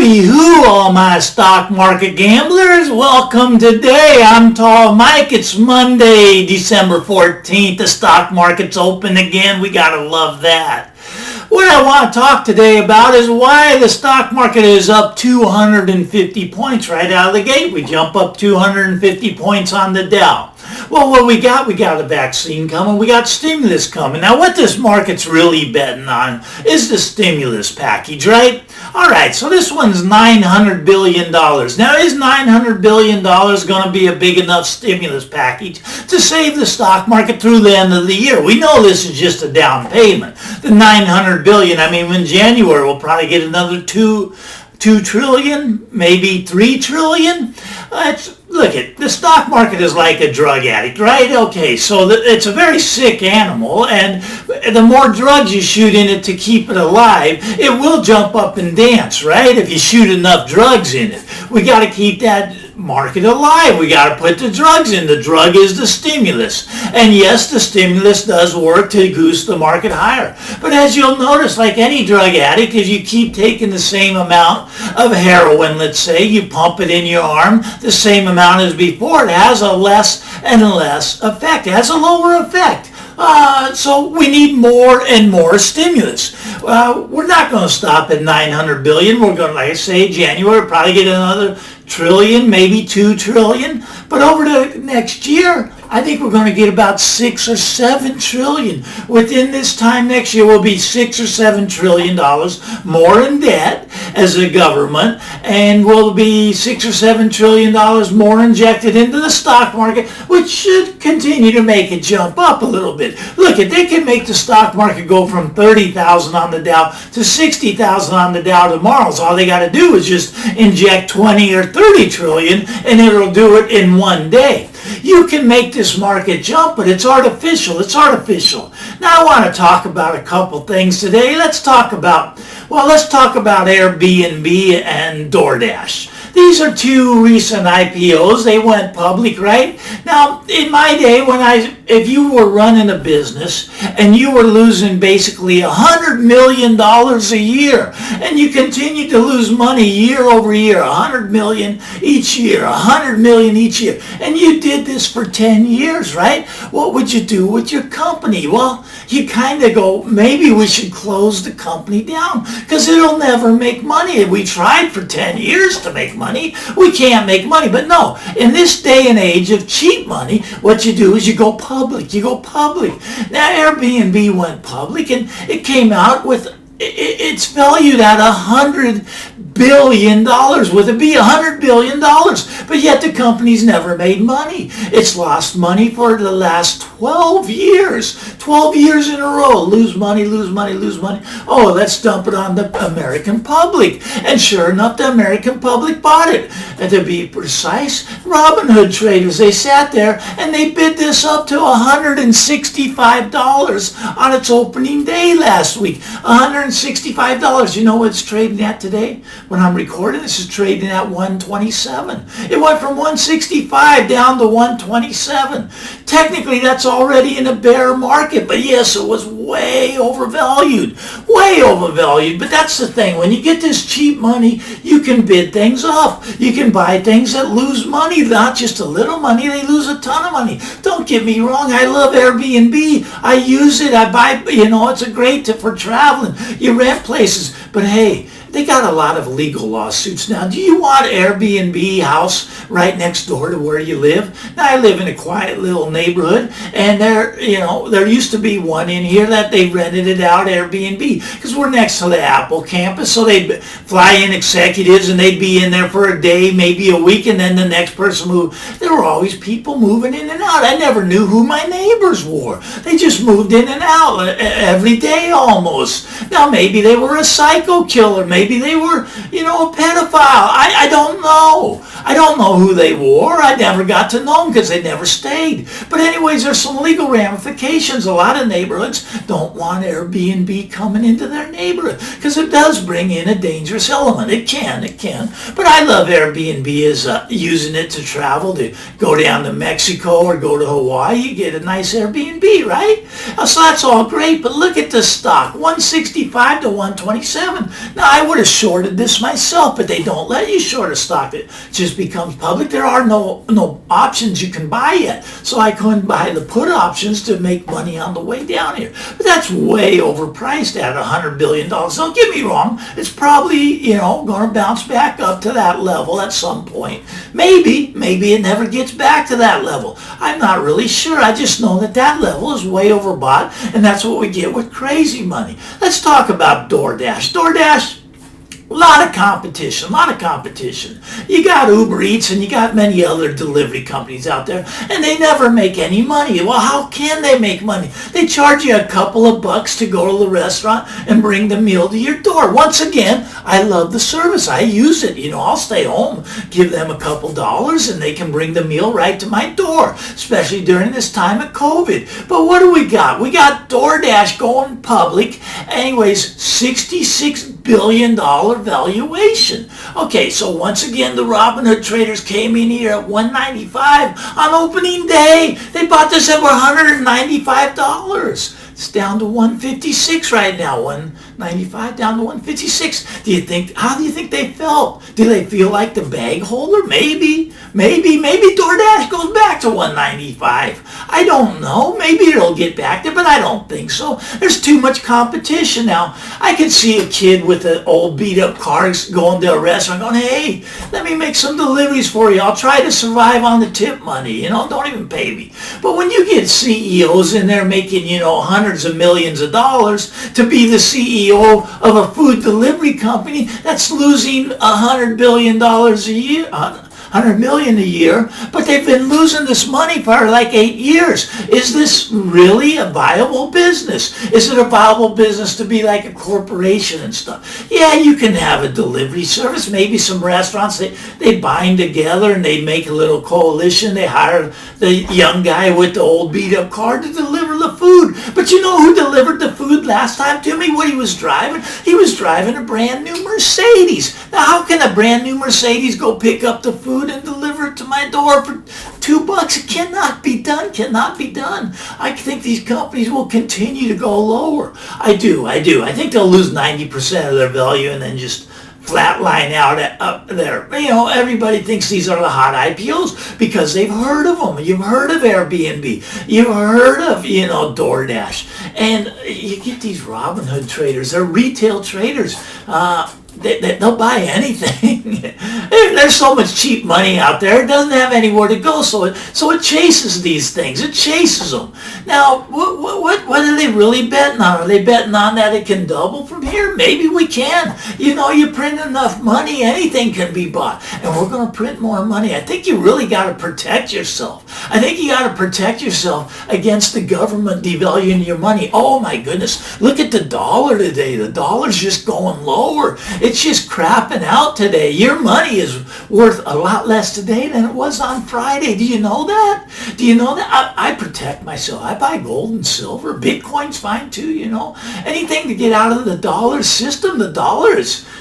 Hooty-hoo, all my stock market gamblers. Welcome today. I'm Tall Mike. It's Monday, December 14th. The stock market's open again. We gotta love that. What I want to talk today about is why the stock market is up 250 points right out of the gate. We jump up 250 points on the Dow. Well, what we got a vaccine coming. We got stimulus coming. Now, what this market's really betting on is the stimulus package, right? All right, so this one's $900 billion. Now, is $900 billion going to be a big enough stimulus package to save the stock market through the end of the year? We know this is just a down payment. The $900 billion, I mean, in January, we'll probably get another $2 trillion, maybe $3 trillion. Look, the stock market is like a drug addict, right? Okay, so it's a very sick animal, and the more drugs you shoot in it to keep it alive, it will jump up and dance, right? If you shoot enough drugs in it. We got to keep that market alive. We got to put the drugs in. The drug is the stimulus. And yes, the stimulus does work to goose the market higher. But as you'll notice, like any drug addict, if you keep taking the same amount of heroin, let's say, you pump it in your arm, the same amount as before, it has a less and less effect. It has a lower effect. So we need more and more stimulus. We're not going to stop at 900 billion. We're going to, like I say, January, probably get another trillion, maybe 2 trillion. But over the next year, I think we're going to get about 6 or 7 trillion. Within this time next year, we'll be 6 or 7 trillion dollars more in debt as a government, and we'll be 6 or 7 trillion dollars more injected into the stock market, which should continue to make it jump up a little bit. Look, if they can make the stock market go from 30,000 on the Dow to 60,000 on the Dow tomorrow, so all they got to do is just inject 20 or 30 trillion, and it'll do it in one day. You can make this market jump, but it's artificial. It's artificial. Now I want to talk about a couple things today. Let's talk about Airbnb and DoorDash. These are two recent IPOs. They went public, right? Now, in my day, if you were running a business and you were losing basically $100 million a year, and you continued to lose money year over year, $100 million each year, $100 million each year, and you did this for 10 years, right? What would you do with your company? Well, you kind of go, maybe we should close the company down because it'll never make money. We tried for 10 years to make money. We can't make money. But no, in this day and age of cheap money, what you do is you go public. You go public. Now, Airbnb went public, and it came out with, it's valued at $100 billion, with it be $100 billion, but yet the company's never made money. It's lost money for the last 12 years. 12 years in a row. Lose money, lose money, lose money. Oh, let's dump it on the American public. And sure enough, the American public bought it. And to be precise, Robinhood traders, they sat there and they bid this up to $165 on its opening day last week. $165. You know what it's trading at today? When I'm recording, this is trading at 127. It went from 165 down to 127. Technically, that's already in a bear market, but yes, it was way overvalued. Way overvalued. But that's the thing. When you get this cheap money, you can bid things up. You can buy things that lose money, not just a little money. They lose a ton of money. Don't get me wrong. I love Airbnb. I use it. I buy, it's a great tip for traveling. You rent places. But hey, they got a lot of legal lawsuits now. Do you want Airbnb house right next door to where you live? Now, I live in a quiet little neighborhood, and there used to be one in here that they rented it out Airbnb because we're next to the Apple campus, so they'd fly in executives and they'd be in there for a day, maybe a week, and then the next person moved. There were always people moving in and out. I never knew who my neighbors were. They just moved in and out every day almost. Now, maybe they were a psycho killer. Maybe they were, a pedophile. I don't know. I don't know who they were. I never got to know them because they never stayed. But anyways, there's some legal ramifications. A lot of neighborhoods don't want Airbnb coming into their neighborhood because it does bring in a dangerous element. It can. But I love Airbnb as using it to travel, to go down to Mexico or go to Hawaii. You get a nice Airbnb, right? So that's all great. But look at the stock, 165 to 127. Now, I would have shorted this myself, but they don't let you short a stock that just becomes public. There are no options you can buy yet. So I couldn't buy the put options to make money on the way down here. But that's way overpriced at $100 billion. Don't get me wrong. It's probably, going to bounce back up to that level at some point. Maybe it never gets back to that level. I'm not really sure. I just know that level is way overbought, and that's what we get with crazy money. Let's talk about DoorDash. DoorDash, a lot of competition. You got Uber Eats and you got many other delivery companies out there, and they never make any money. Well, how can they make money? They charge you a couple of bucks to go to the restaurant and bring the meal to your door. Once again, I love the service. I use it. I'll stay home, give them a couple dollars, and they can bring the meal right to my door, especially during this time of COVID. But what do we got? We got DoorDash going public. Anyways, $66 billion valuation. Okay, so once again, the Robinhood traders came in here at $195 on opening day. They bought this at $195. It's down to $156 right now. $195 down to $156. How do you think they felt? Do they feel like the bag holder? Maybe DoorDash goes back to $195. I don't know. Maybe it'll get back there, but I don't think so. There's too much competition now. I could see a kid with an old beat up car going to a restaurant going, hey, let me make some deliveries for you. I'll try to survive on the tip money. Don't even pay me. But when you get CEOs in there making, hundreds of millions of dollars to be the CEO of a food delivery company that's losing $100 billion a year, $100 million a year, but they've been losing this money for like 8 years. Is this really a viable business? Is it a viable business to be like a corporation and stuff? Yeah, you can have a delivery service. Maybe some restaurants, they bind together and they make a little coalition. They hire the young guy with the old beat up car to deliver the food. But you know who delivered the food last time to me? What he was driving? He was driving a brand new Mercedes. Now, how can a brand new Mercedes go pick up the food and deliver it to my door for $2? It cannot be done. I think these companies will continue to go lower. I do. I think they'll lose 90% of their value and then just flatline out up there. Everybody thinks these are the hot IPOs because they've heard of them. You've heard of Airbnb. You've heard of, DoorDash. And you get these Robinhood traders. They're retail traders. They'll buy anything. There's so much cheap money out there. It doesn't have anywhere to go, so it chases these things. It chases them. Now, what are they really betting on? Are they betting on that it can double from here? Maybe we can. You print enough money, anything can be bought, and we're going to print more money. I think you really got to protect yourself. I think you got to protect yourself against the government devaluing your money. Oh my goodness! Look at the dollar today. The dollar's just going lower. It's just crapping out today. Your money is worth a lot less today than it was on Friday. Do you know that? I protect myself. I buy gold and silver. Bitcoin's fine too, Anything to get out of the dollar system. The dollar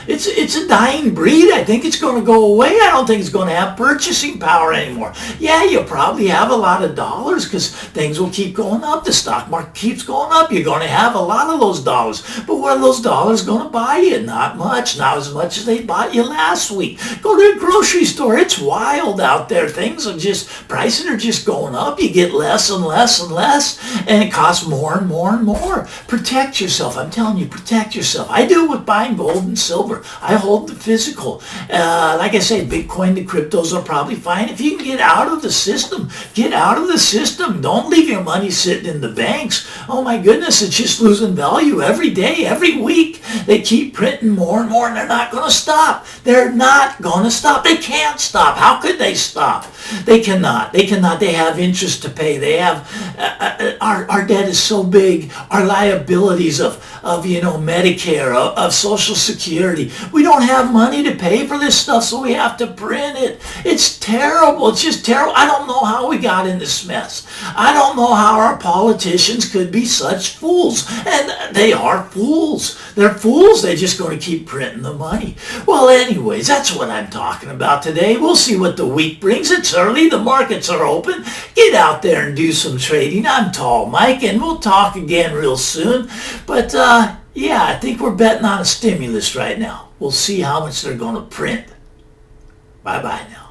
it's a dying breed. I think it's going to go away. I don't think it's going to have purchasing power anymore. Yeah, you'll probably have a lot of dollars because things will keep going up. The stock market keeps going up. You're going to have a lot of those dollars. But what are those dollars going to buy you? Not much. Not as much as they bought you last week. Go to a grocery store. It's wild out there. Prices are just going up. You get less and less and less, and it costs more and more and more. Protect yourself. I'm telling you, protect yourself. I do it with buying gold and silver. I hold the physical. Like I say, Bitcoin, the cryptos are probably fine. If you can get out of the system, get out of the system. Don't leave your money sitting in the banks. Oh my goodness, it's just losing value every day, every week. They keep printing more and more, and they're not going to stop. They're not going to stop. They can't stop. How could they stop? They cannot. They have interest to pay. They have, our debt is so big. Our liabilities of Medicare, of Social Security. We don't have money to pay for this stuff, so we have to print it. It's terrible. It's just terrible. I don't know how we got in this mess. I don't know how our politicians could be such fools. And they are fools. They're fools. They're just going to keep printing the money. Well, anyways, that's what I'm talking about today. We'll see what the week brings. It's early. The markets are open. Get out there and do some trading. I'm Tall Mike, and we'll talk again real soon. But, yeah, I think we're betting on a stimulus right now. We'll see how much they're going to print. Bye-bye now.